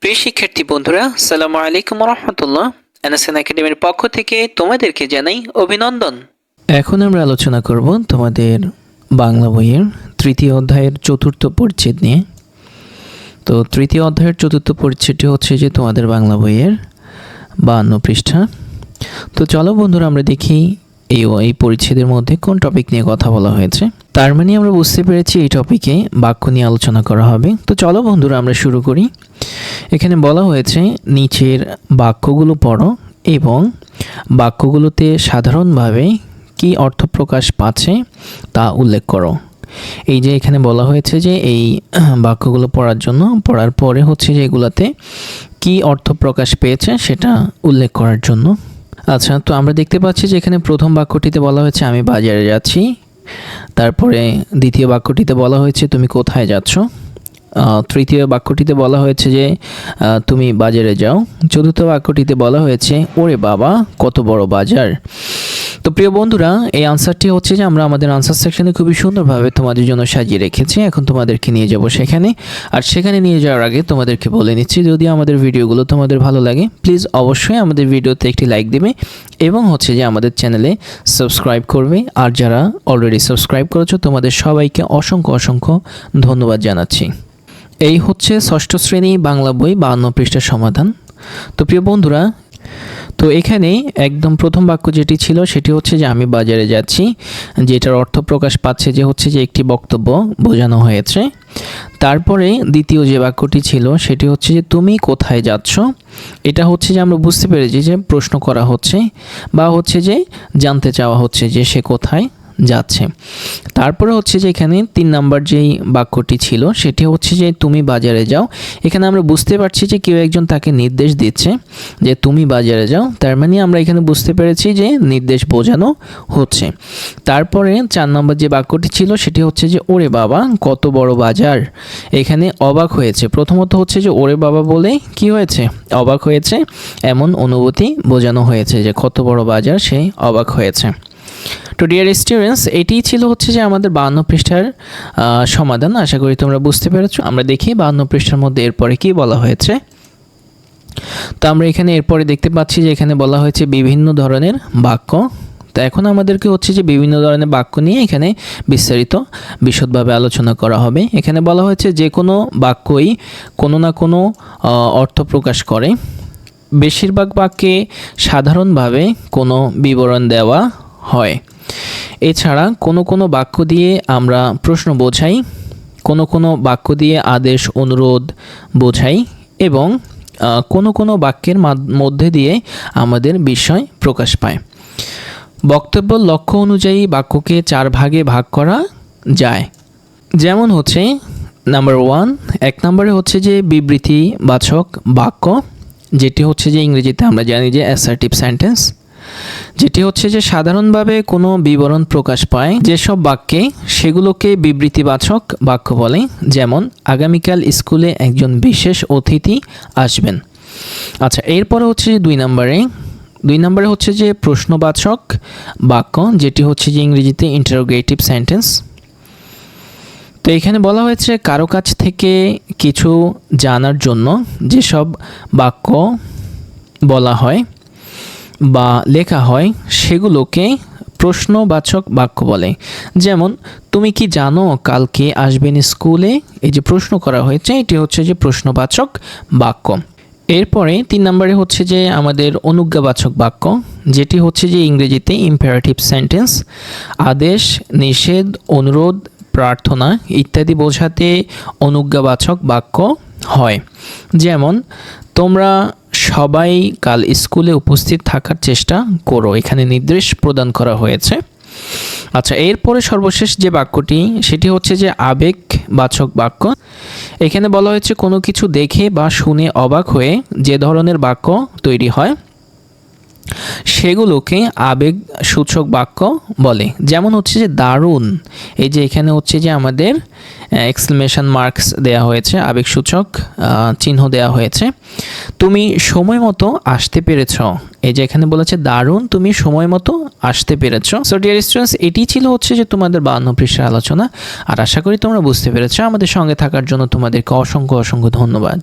প্রিয় শিক্ষার্থী বন্ধুরা, আসসালামু আলাইকুম রহমতুল্লাহ। এনএসএন একাডেমির পক্ষ থেকে তোমাদেরকে জানাই অভিনন্দন। এখন আমরা আলোচনা করব তোমাদের বাংলা বইয়ের তৃতীয় অধ্যায়ের চতুর্থ পরিচ্ছেদ নিয়ে। তো তৃতীয় অধ্যায়ের চতুর্থ পরিচ্ছেদটি হচ্ছে যে তোমাদের বাংলা বইয়ের 52 পৃষ্ঠা। তো চলো বন্ধুরা আমরা দেখি এই পরিচ্ছেদের মধ্যে কোন টপিক নিয়ে কথা বলা হয়েছে। তার মানে আমরা বুঝতে পেরেছি এই টপিকে বাক্য নিয়ে আলোচনা করা হবে। তো চলো বন্ধুরা আমরা শুরু করি। এখানে বলা হয়েছে নিচের বাক্যগুলো পড়ো এবং বাক্যগুলোতে সাধারণভাবে কি অর্থ প্রকাশ পাচ্ছে তা উল্লেখ করো। এই যে এখানে বলা হয়েছে যে এই বাক্যগুলো পড়ার পরে হচ্ছে যে এগুলাতে কি অর্থ প্রকাশ পেয়েছে সেটা উল্লেখ করার জন্য। আচ্ছা, তো আমরা দেখতে পাচ্ছি যে এখানে প্রথম বাক্যটিতে বলা হয়েছে আমি বাজারে যাচ্ছি। তারপরে দ্বিতীয় বাক্যটিতে বলা হয়েছে তুমি কোথায় যাচ্ছ। তৃতীয় বাক্যটিতে বলা হয়েছে যে তুমি বাজারে যাও। চতুর্থ বাক্যটিতে বলা হয়েছে ওরে বাবা কত বড় বাজার। তো প্রিয় বন্ধুরা, এই আনসারটি হচ্ছে যে আমরা আমাদের আনসার সেকশনে খুবই সুন্দরভাবে তোমাদের জন্য সাজিয়ে রেখেছি। এখন তোমাদেরকে নিয়ে যাব সেখানে। আর সেখানে নিয়ে যাওয়ার আগে তোমাদেরকে বলে নিচ্ছি, যদি আমাদের ভিডিওগুলো তোমাদের ভালো লাগে প্লিজ অবশ্যই আমাদের ভিডিওতে একটি লাইক দেবে এবং হচ্ছে যে আমাদের চ্যানেলে সাবস্ক্রাইব করবে। আর যারা অলরেডি সাবস্ক্রাইব করেছো তোমাদের সবাইকে অসংখ্য অসংখ্য ধন্যবাদ জানাচ্ছি। এই হচ্ছে ষষ্ঠ শ্রেণী বাংলা বই 52 পৃষ্ঠার সমাধান। তো প্রিয় বন্ধুরা, তো এখানে একদম প্রথম বাক্য যেটি ছিল সেটি হচ্ছে যে আমি বাজারে যাচ্ছি, যেটার অর্থ প্রকাশ পাচ্ছে যে হচ্ছে যে একটি বক্তব্য বোঝানো হয়েছে। তারপরে দ্বিতীয় যে বাক্যটি ছিল সেটি হচ্ছে যে তুমি কোথায় যাচ্ছ। এটা হচ্ছে যে আমরা বুঝতে পেরেছি যে প্রশ্ন করা হচ্ছে বা হচ্ছে যে জানতে চাওয়া হচ্ছে যে সে কোথায় যাচ্ছে। তারপরে হচ্ছে যে এখানে 3 নাম্বার যেই বাক্যটি ছিল সেটি হচ্ছে যে তুমি বাজারে যাও। এখানে আমরা বুঝতে পারছি যে কেউ একজন তাকে নির্দেশ দিচ্ছে যে তুমি বাজারে যাও, তার মানে আমরা এখানে বুঝতে পেরেছি যে নির্দেশ বোঝানো হচ্ছে। তারপরে 4 নাম্বার যে বাক্যটি ছিল সেটি হচ্ছে যে ওরে বাবা কত বড় বাজার। এখানে অবাক হয়েছে, প্রথমত হচ্ছে যে ওরে বাবা বলে কি হয়েছে, অবাক হয়েছে, এমন অনুভূতি বোঝানো হয়েছে যে কত বড় বাজার সে অবাক হয়েছে। তো ডিয়ার স্টুডেন্টস, এটি ছিল হচ্ছে যে আমাদের 52 পৃষ্ঠার সমাধান। আশা করি তোমরা বুঝতে পেরেছো। আমরা দেখি 52 পৃষ্ঠার মধ্যে এরপরে কি বলা হয়েছে। তো আমরা এখানে এরপরে দেখতে পাচ্ছি যে এখানে বলা হয়েছে বিভিন্ন ধরনের বাক্য। তো এখন আমাদেরকে হচ্ছে যে বিভিন্ন ধরনের বাক্য নিয়ে এখানে বিশদভাবে আলোচনা করা হবে। এখানে বলা হয়েছে যে কোনো বাক্যই কোনো না কোনো অর্থ প্রকাশ করে। বেশিরভাগ বাক্যে সাধারণভাবে কোনো বিবরণ দেওয়া হয়। এছাড়া কোনো কোনো বাক্য দিয়ে আমরা প্রশ্ন বোঝাই, কোনো কোনো বাক্য দিয়ে আদেশ অনুরোধ বোঝাই এবং কোনো কোনো বাক্যের মধ্যে দিয়ে আমাদের বিষয় প্রকাশ পায়। বক্তব্যের লক্ষ্য অনুযায়ী বাক্যকে 4 ভাগে ভাগ করা যায়। যেমন হচ্ছে নাম্বার 1, 1 নম্বরে হচ্ছে যে বিবৃতিবাচক বাক্য, যেটি হচ্ছে যে ইংরেজিতে আমরা জানি যে অ্যাসার্টিভ সেন্টেন্স, যেটি হচ্ছে যে সাধারণভাবে কোনো বিবরণ প্রকাশ পায় যেসব বাক্যে সেগুলোকে বিবৃতিবাচক বাক্য বলে। যেমন আগামীকাল স্কুলে একজন বিশেষ অতিথি আসবেন। আচ্ছা, এরপরে হচ্ছে 2 নম্বরে হচ্ছে যে প্রশ্নবাচক বাক্য, যেটি হচ্ছে যে ইংরেজিতে ইন্টারোগেটিভ সেন্টেন্স। তো এখানে বলা হয়েছে কারো কাছ থেকে কিছু জানার জন্য যেসব বাক্য বলা হয় বা লেখা হয় সেগুলোকে প্রশ্নবাচক বাক্য বলে। যেমন তুমি কি জানো কালকে আসবেন স্কুলে, এই যে প্রশ্ন করা হয়েছে এটি হচ্ছে যে প্রশ্নবাচক বাক্য। এরপরে 3 নম্বরে হচ্ছে যে আমাদের অনুজ্ঞাবাচক বাক্য, যেটি হচ্ছে যে ইংরেজিতে ইম্পারেটিভ সেন্টেন্স। আদেশ, নিষেধ, অনুরোধ, প্রার্থনা ইত্যাদি বোঝাতে অনুজ্ঞাবাচক বাক্য হয়। যেমন তোমরা সবাই কাল স্কুলে উপস্থিত থাকার চেষ্টা করো, এখানে নির্দেশ প্রদান করা হয়েছে। আচ্ছা, এরপরে সর্বশেষ যে বাক্যটি সেটি হচ্ছে যে আবেগবাচক বাক্য। এখানে বলা হয়েছে কোনো কিছু দেখে বা শুনে অবাক হয়ে যে ধরনের বাক্য তৈরি হয় সেগুলোকে আবেগ সূচক বাক্য বলে। যেমন হচ্ছে যে দারুণ, এই যে এখানে হচ্ছে যে আমাদের এক্সক্লেমেশন মার্কস দেয়া হয়েছে, আবেগ সূচক চিহ্ন দেয়া হয়েছে। তুমি সময় মতো আসতে পেরেছ, এই যে এখানে বলেছে দারুণ তুমি সময় মতো আসতে পেরেছ। সো ডিয়ার স্টুডেন্টস, এটি ছিল হচ্ছে যে তোমাদের 52 পৃষ্ঠার আলোচনা। আর আশা করি তোমরা বুঝতে পেরেছো। আমাদের সঙ্গে থাকার জন্য তোমাদেরকে অসংখ্য অসংখ্য ধন্যবাদ।